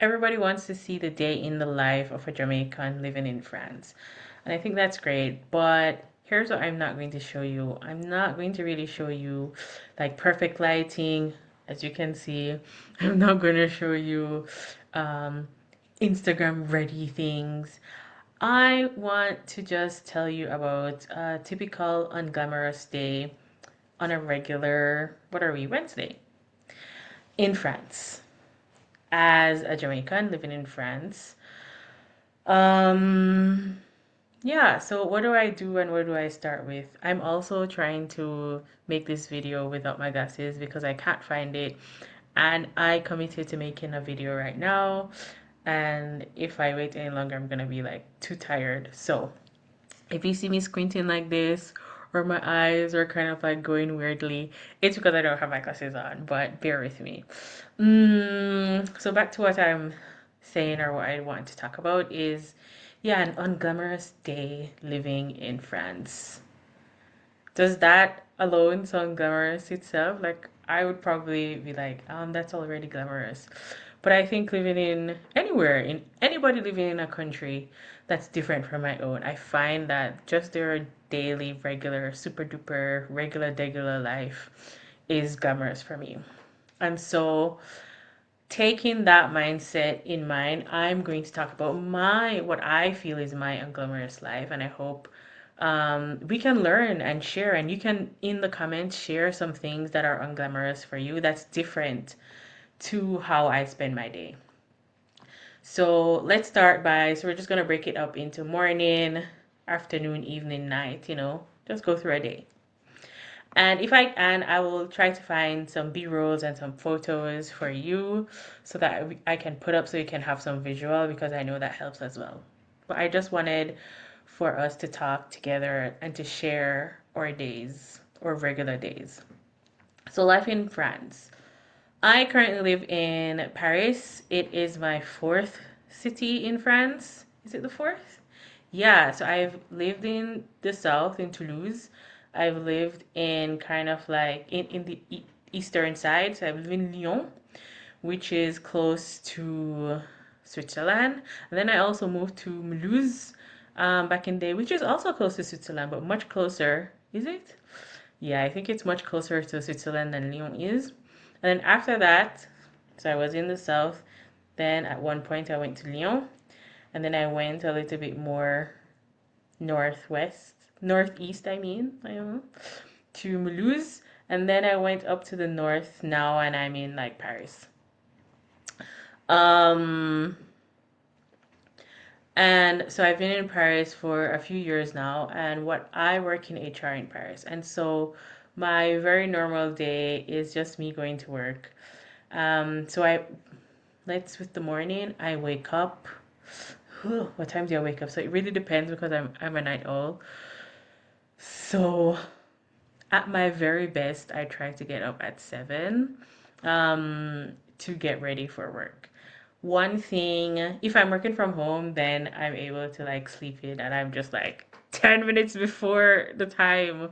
everybody wants to see the day in the life of a Jamaican living in France. And I think that's great. But here's what I'm not going to show you. I'm not going to really show you like perfect lighting, as you can see. I'm not going to show you um, Instagram ready things. I want to just tell you about a typical unglamorous day on a regular, what are we, Wednesday in France as a Jamaican living in France. Um, yeah, so what do I do and where do I start with? I'm also trying to make this video without my glasses because I can't find it. And I committed to making a video right now. And if I wait any longer, I'm gonna be like too tired. So if you see me squinting like this, or my eyes are kind of like going weirdly, it's because I don't have my glasses on, but bear with me. So back to what I'm saying or what I want to talk about is, yeah, an unglamorous day living in France. Does that alone sound glamorous itself? Like, I would probably be like, that's already glamorous. But I think living in anywhere, in anybody living in a country that's different from my own, I find that just their daily, regular, super duper, regular, degular life is glamorous for me. And so, taking that mindset in mind, I'm going to talk about what I feel is my unglamorous life, and I hope we can learn and share. And you can, in the comments, share some things that are unglamorous for you that's different to how I spend my day. So let's start by, so we're just gonna break it up into morning, afternoon, evening, night, just go through a day. And if I can, I will try to find some B-rolls and some photos for you so that I can put up so you can have some visual because I know that helps as well. But I just wanted for us to talk together and to share our days or regular days. So life in France. I currently live in Paris. It is my fourth city in France. Is it the fourth? Yeah, so I've lived in the south in Toulouse. I've lived in kind of like in the eastern side. So I live in Lyon, which is close to Switzerland. And then I also moved to Mulhouse back in the day, which is also close to Switzerland, but much closer. Is it? Yeah, I think it's much closer to Switzerland than Lyon is. And then after that, so I was in the south. Then at one point I went to Lyon, and then I went a little bit more northeast, I don't know, to Mulhouse, and then I went up to the north now, and I'm in like Paris. Um, and so I've been in Paris for a few years now, and what I work in HR in Paris, and so my very normal day is just me going to work. So let's with the morning, I wake up. What time do I wake up? So it really depends because I'm a night owl. So at my very best, I try to get up at 7 to get ready for work. One thing, if I'm working from home, then I'm able to like sleep in and I'm just like 10 minutes before the time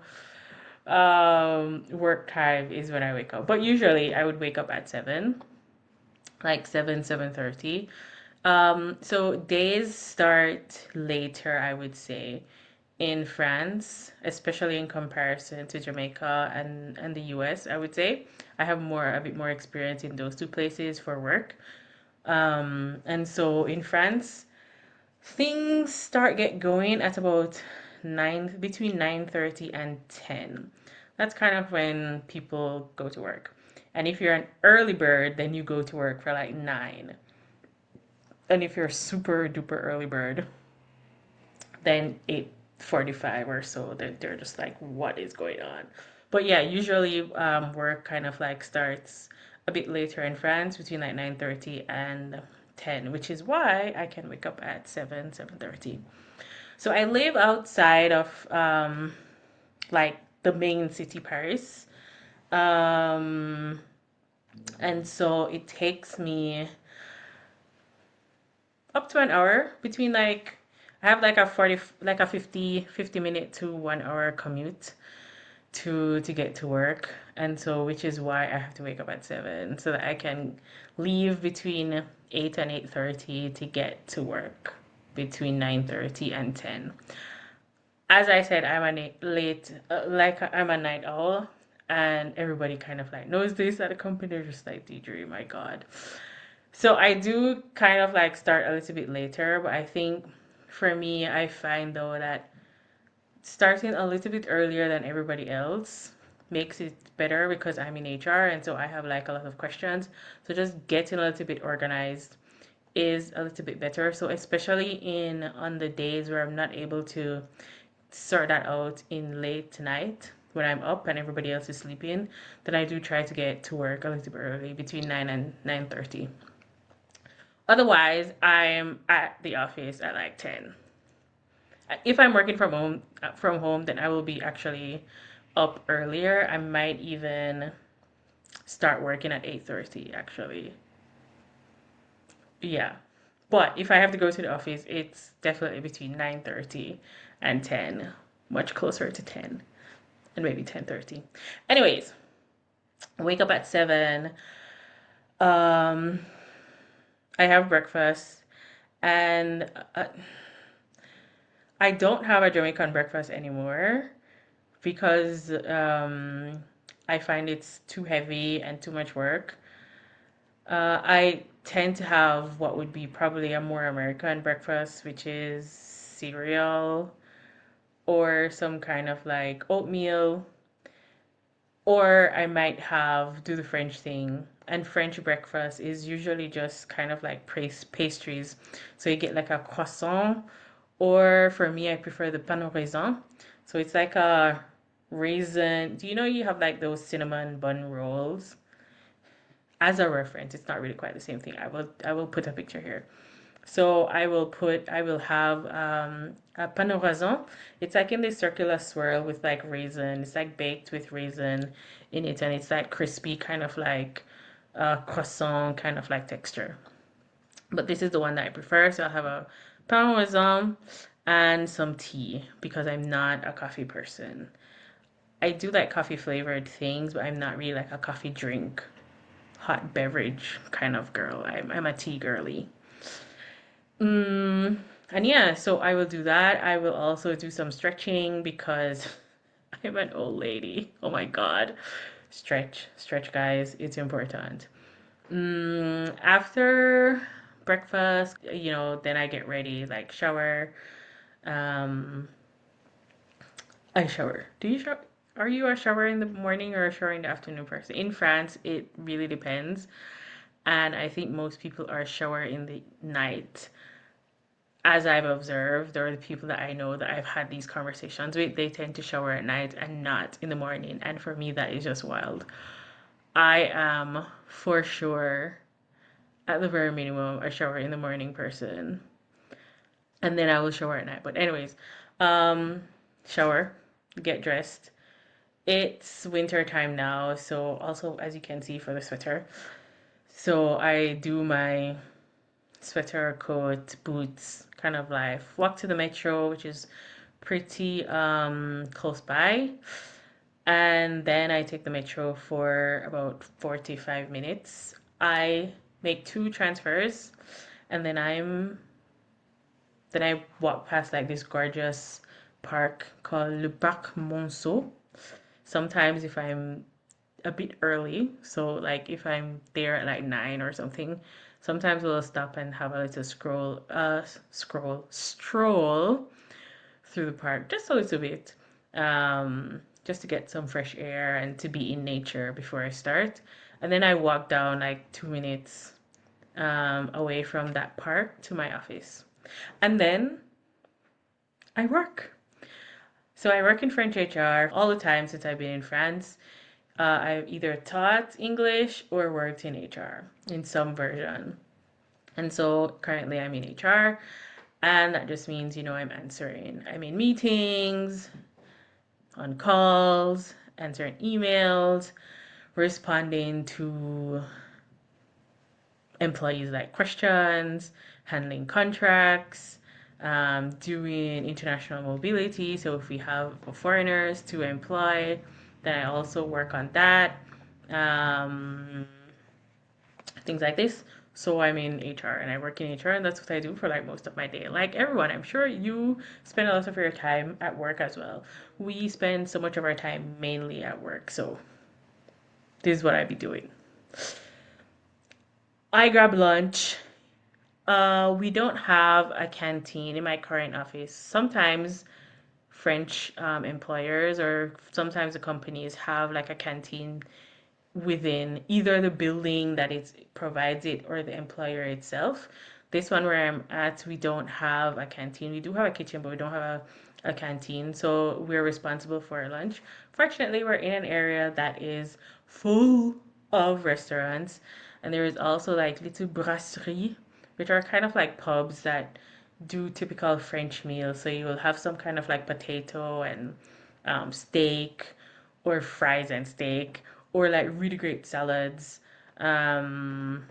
work time is when I wake up. But usually I would wake up at 7, like 7:30. So days start later, I would say, in France, especially in comparison to Jamaica and the US, I would say. I have a bit more experience in those two places for work. And so in France, things start get going at about between 9:30 and 10. That's kind of when people go to work. And if you're an early bird, then you go to work for like 9. And if you're a super duper early bird, then 8:45 or so, they're just like, what is going on? But yeah, usually work kind of like starts a bit later in France between like 9:30 and 10, which is why I can wake up at 7:30. So I live outside of like the main city, Paris. Um, and so it takes me up to an hour between like I have like a 40 like a 50 minute to 1 hour commute to get to work, and so which is why I have to wake up at 7 so that I can leave between 8 and 8:30 to get to work between 9:30 and 10. As I said, I'm a late, like I'm a night owl, and everybody kind of like knows this at the company. They're just like, Deidre, my God. So I do kind of like start a little bit later, but I think for me, I find though that starting a little bit earlier than everybody else makes it better because I'm in HR and so I have like a lot of questions. So just getting a little bit organized is a little bit better. So especially in on the days where I'm not able to sort that out in late tonight when I'm up and everybody else is sleeping, then I do try to get to work a little bit early between 9 and 9:30. Otherwise, I'm at the office at like 10. If I'm working from home, then I will be actually up earlier. I might even start working at 8:30 actually. Yeah. But if I have to go to the office, it's definitely between 9:30 and 10, much closer to 10 and maybe 10:30. Anyways, I wake up at 7. Um, I have breakfast and I don't have a Jamaican breakfast anymore because I find it's too heavy and too much work. I tend to have what would be probably a more American breakfast, which is cereal or some kind of like oatmeal, or I might have do the French thing. And French breakfast is usually just kind of like pastries. So you get like a croissant, or for me, I prefer the pain au raisin. So it's like a raisin. Do you know you have like those cinnamon bun rolls? As a reference, it's not really quite the same thing. I will put a picture here. So I will have a pain au raisin. It's like in this circular swirl with like raisin. It's like baked with raisin in it, and it's like crispy, kind of like croissant kind of like texture. But this is the one that I prefer. So I'll have a pain au raisin and some tea because I'm not a coffee person. I do like coffee flavored things, but I'm not really like a coffee drink, hot beverage kind of girl. I'm a tea girly. Mm, and yeah, so I will do that. I will also do some stretching because I'm an old lady. Oh my God. Stretch, stretch, guys. It's important. After breakfast, then I get ready, like shower. Um, I shower. Do you shower? Are you a shower in the morning or a shower in the afternoon person? In France, it really depends. And I think most people are shower in the night. As I've observed, or the people that I know that I've had these conversations with, they tend to shower at night and not in the morning. And for me, that is just wild. I am for sure, at the very minimum, a shower in the morning person. And then I will shower at night. But anyways, um, shower, get dressed. It's winter time now, so also as you can see for the sweater. So I do my sweater, coat, boots, kind of like walk to the metro, which is pretty close by. And then I take the metro for about 45 minutes. I make 2 transfers and then I walk past like this gorgeous park called Le Parc Monceau. Sometimes if I'm a bit early, so like if I'm there at like 9 or something, sometimes we'll stop and have a little stroll through the park, just a little bit, just to get some fresh air and to be in nature before I start. And then I walk down like 2 minutes away from that park to my office. And then I work. So I work in French HR all the time since I've been in France. I've either taught English or worked in HR in some version. And so currently I'm in HR, and that just means, I'm in meetings, on calls, answering emails, responding to employees like questions, handling contracts, doing international mobility. So if we have foreigners to employ, then I also work on that. Um, Things like this. So I'm in HR and I work in HR and that's what I do for like most of my day. Like everyone, I'm sure you spend a lot of your time at work as well. We spend so much of our time mainly at work. So this is what I be doing. I grab lunch. We don't have a canteen in my current office. Sometimes French employers or sometimes the companies have like a canteen within either the building that it provides it or the employer itself. This one where I'm at, we don't have a canteen. We do have a kitchen, but we don't have a canteen. So we're responsible for our lunch. Fortunately, we're in an area that is full of restaurants. And there is also like little brasserie, which are kind of like pubs that do typical French meals. So you will have some kind of like potato and steak or fries and steak or like really great salads, um,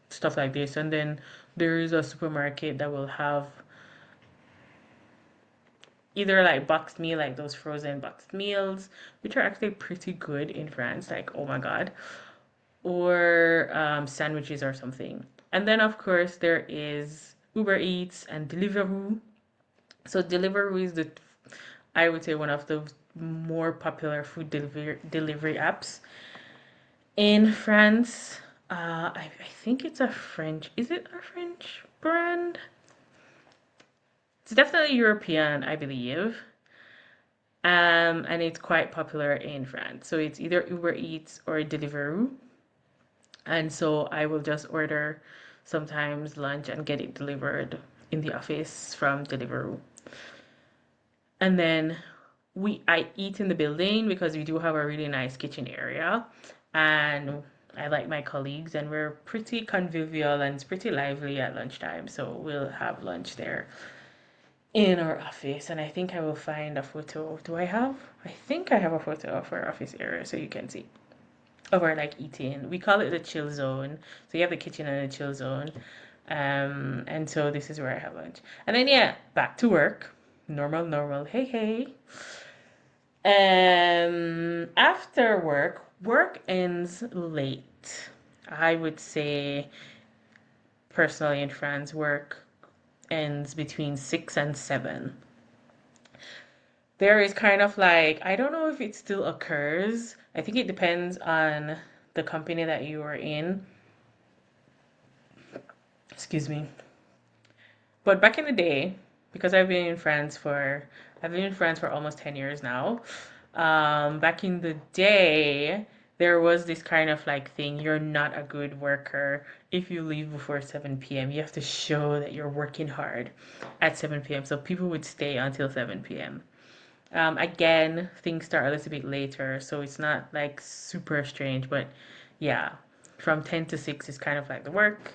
stuff like this. And then there is a supermarket that will have either like boxed meal, like those frozen boxed meals, which are actually pretty good in France, like oh my God, or sandwiches or something. And then of course there is Uber Eats and Deliveroo. So Deliveroo is the I would say one of the more popular food delivery apps in France. I think it's a French. Is it a French brand? It's definitely European, I believe. And it's quite popular in France. So it's either Uber Eats or Deliveroo. And so I will just order sometimes lunch and get it delivered in the office from Deliveroo. And then I eat in the building because we do have a really nice kitchen area and I like my colleagues and we're pretty convivial and it's pretty lively at lunchtime. So we'll have lunch there in our office and I think I will find a photo. Do I have? I think I have a photo of our office area so you can see of our like eating. We call it the chill zone. So you have the kitchen and the chill zone. And so this is where I have lunch. And then yeah, back to work. Normal. Hey, hey. After work ends late. I would say personally in France, work ends between 6 and 7. There is kind of like, I don't know if it still occurs. I think it depends on the company that you are in. Excuse me. But back in the day, because I've been in France for almost 10 years now. Back in the day, there was this kind of like thing, you're not a good worker if you leave before 7 p.m. You have to show that you're working hard at 7 p.m. So people would stay until 7 p.m. Again, things start a little bit later, so it's not like super strange, but yeah, from 10 to 6 is kind of like the work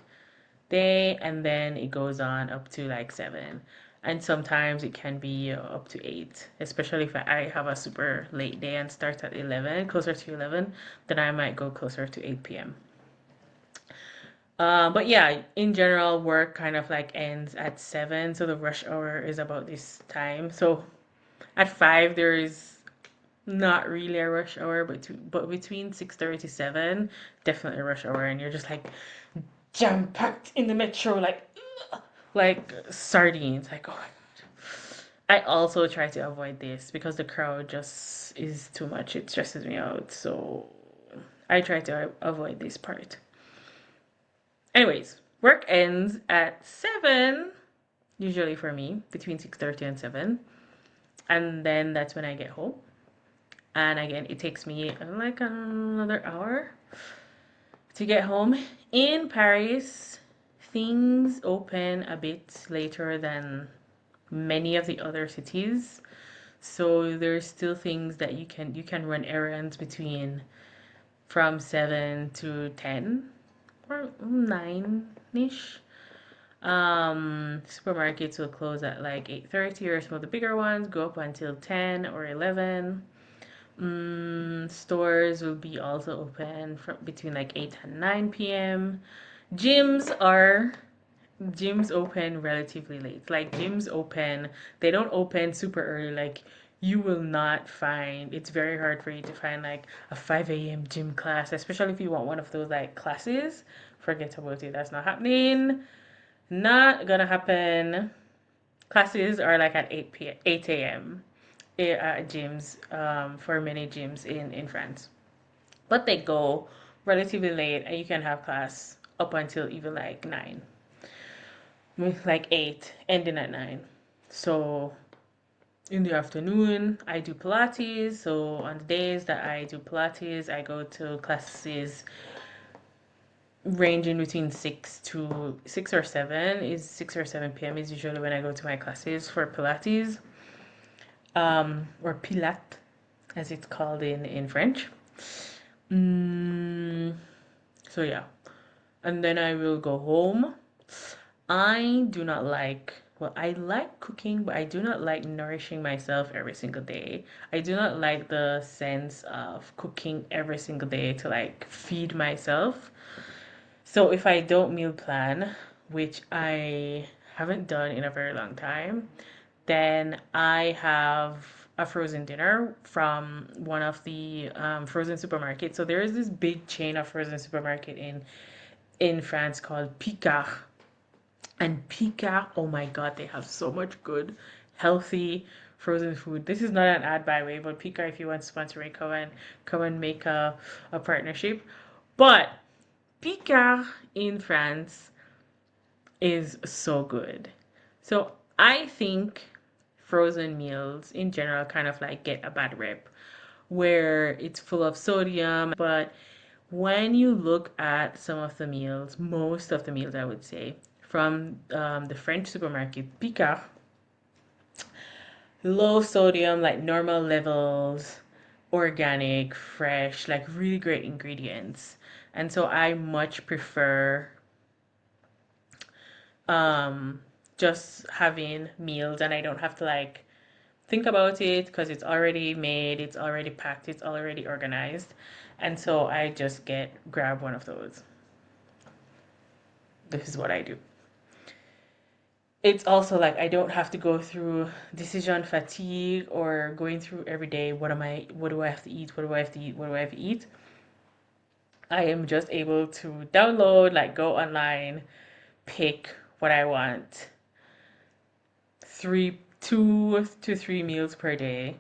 day, and then it goes on up to like 7. And sometimes it can be up to 8, especially if I have a super late day and start at 11, closer to 11, then I might go closer to 8 p.m. But yeah, in general, work kind of like ends at 7, so the rush hour is about this time. So at 5, there is not really a rush hour, but between 6:30 to 7, definitely a rush hour, and you're just like jam packed in the metro, like sardines. Like, oh my God. I also try to avoid this because the crowd just is too much. It stresses me out. So I try to avoid this part. Anyways, work ends at 7, usually for me, between 6:30 and 7. And then that's when I get home. And again, it takes me like another hour to get home. In Paris, things open a bit later than many of the other cities. So there's still things that you can run errands between from 7 to 10 or 9-ish. Supermarkets will close at like 8:30 or some of the bigger ones go up until 10 or 11. Stores will be also open from between like 8 and 9 p.m. Gyms are gyms open relatively late. Like gyms open, they don't open super early. Like you will not find, it's very hard for you to find like a 5 a.m. gym class, especially if you want one of those like classes Forget about it. That's not happening. Not gonna happen. Classes are like at 8 a.m. At gyms, for many gyms in France. But they go relatively late, and you can have class up until even like 9, like 8, ending at 9. So in the afternoon, I do Pilates. So on the days that I do Pilates, I go to classes ranging between 6 or 7. Is 6 or 7 p.m. is usually when I go to my classes for Pilates, or Pilates, as it's called in French. So yeah, and then I will go home. I do not like, well, I like cooking, but I do not like nourishing myself every single day. I do not like the sense of cooking every single day to like feed myself. So if I don't meal plan, which I haven't done in a very long time, then I have a frozen dinner from one of the frozen supermarkets. So there is this big chain of frozen supermarket in France called Picard. And Picard, oh my God, they have so much good, healthy frozen food. This is not an ad, by the way, but Picard, if you want to sponsor me, come and make a partnership. But Picard in France is so good. So I think frozen meals in general kind of like get a bad rep where it's full of sodium. But when you look at some of the meals, most of the meals I would say, from the French supermarket Picard, low sodium, like normal levels, organic, fresh, like really great ingredients. And so I much prefer um just having meals, and I don't have to like think about it because it's already made, it's already packed, it's already organized. And so I just grab one of those. This is what I do. It's also like I don't have to go through decision fatigue or going through every day, what do I have to eat, what do I have to eat, what do I have to eat. I am just able to download, like go online, pick what I want, 2 to 3 meals per day.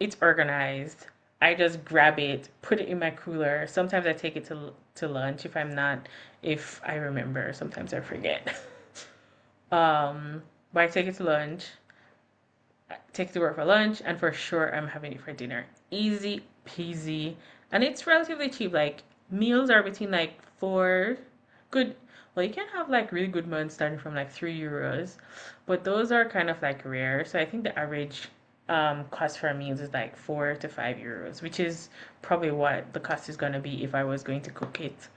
It's organized. I just grab it, put it in my cooler. Sometimes I take it to lunch if I remember. Sometimes I forget. But I take it to lunch, take it to work for lunch, and for sure I'm having it for dinner. Easy peasy, and it's relatively cheap. Like meals are between like good. Well, you can have like really good ones starting from like €3, but those are kind of like rare. So I think the average cost for meals is like €4 to €5, which is probably what the cost is gonna be if I was going to cook it,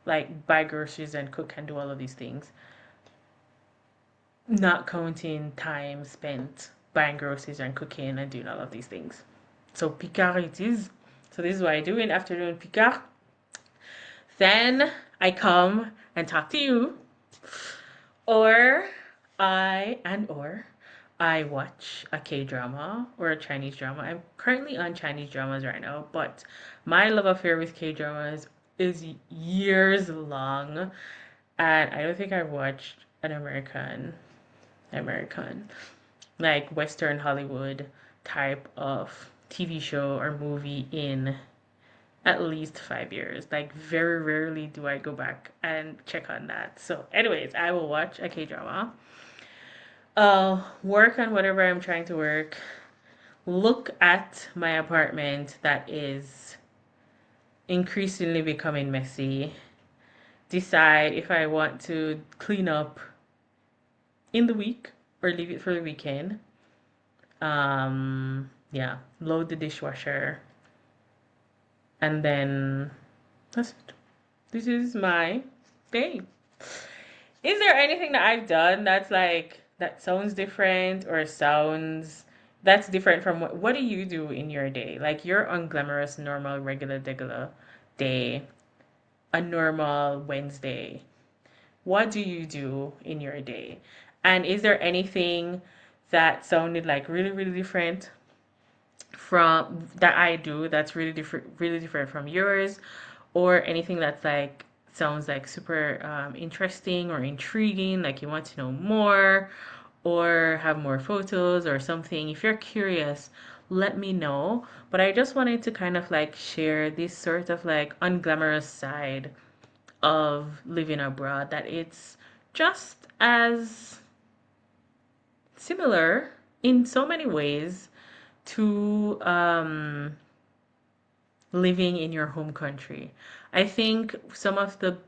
like buy groceries and cook and do all of these things, not counting time spent buying groceries and cooking and doing all of these things. So Picard it is. So this is what I do in afternoon Picard. Then I come and talk to you, or I watch a K-drama or a Chinese drama. I'm currently on Chinese dramas right now, but my love affair with K-dramas is years long, and I don't think I've watched an American, like Western Hollywood type of TV show or movie in at least 5 years. Like very rarely do I go back and check on that. So anyways, I will watch a K-drama. Work on whatever I'm trying to work. Look at my apartment that is increasingly becoming messy. Decide if I want to clean up in the week or leave it for the weekend. Yeah, load the dishwasher. And then that's it. This is my day. Is there anything that I've done that sounds different or sounds that's different from what do you do in your day? Like your unglamorous, normal, regular, degular day, a normal Wednesday. What do you do in your day? And is there anything that sounded like really, really different from that I do that's really different from yours, or anything that's like sounds like super interesting or intriguing, like you want to know more or have more photos or something, if you're curious, let me know. But I just wanted to kind of like share this sort of like unglamorous side of living abroad, that it's just as similar in so many ways to living in your home country. I think some of the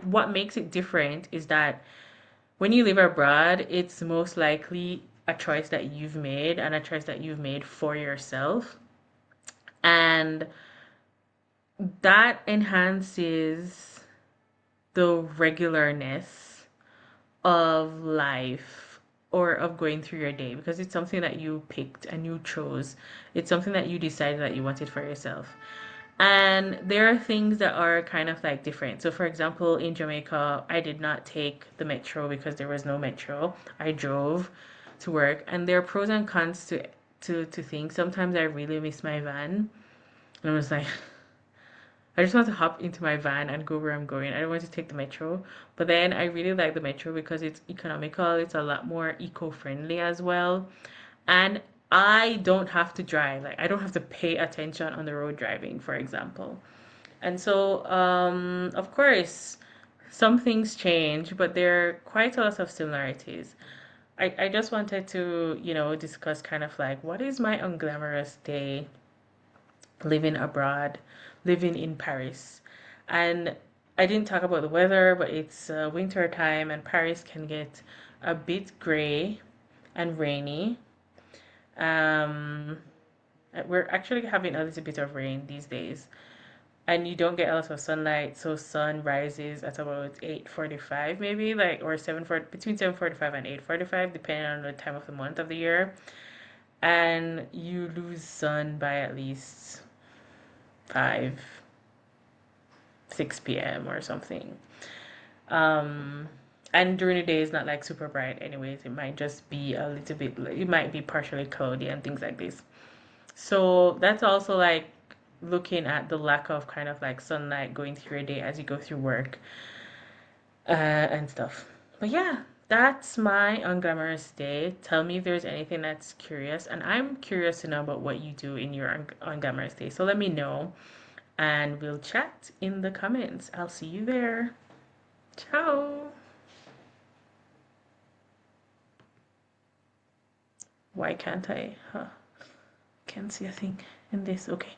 what makes it different is that when you live abroad, it's most likely a choice that you've made and a choice that you've made for yourself. And that enhances the regularness of life or of going through your day, because it's something that you picked and you chose. It's something that you decided that you wanted for yourself. And there are things that are kind of like different. So, for example, in Jamaica, I did not take the metro because there was no metro. I drove to work, and there are pros and cons to things. Sometimes I really miss my van, and I was like, I just want to hop into my van and go where I'm going. I don't want to take the metro. But then I really like the metro because it's economical. It's a lot more eco-friendly as well. And I don't have to drive. Like I don't have to pay attention on the road driving, for example. And so, of course, some things change, but there are quite a lot of similarities. I just wanted to, discuss kind of like what is my unglamorous day living abroad, living in Paris. And I didn't talk about the weather, but it's winter time and Paris can get a bit gray and rainy. Um, we're actually having a little bit of rain these days, and you don't get a lot of sunlight, so sun rises at about 8:45 maybe, like or 7:40, between 7:45 and 8:45 depending on the time of the month of the year, and you lose sun by at least 5 6 p.m. or something. Um, and during the day it's not like super bright anyways. It might just be a little bit, it might be partially cloudy and things like this. So that's also like looking at the lack of kind of like sunlight going through your day as you go through work and stuff. But yeah, that's my unglamorous day. Tell me if there's anything that's curious, and I'm curious to know about what you do in your unglamorous day. So let me know, and we'll chat in the comments. I'll see you there. Ciao. Why can't I? Huh. Can't see a thing in this. Okay.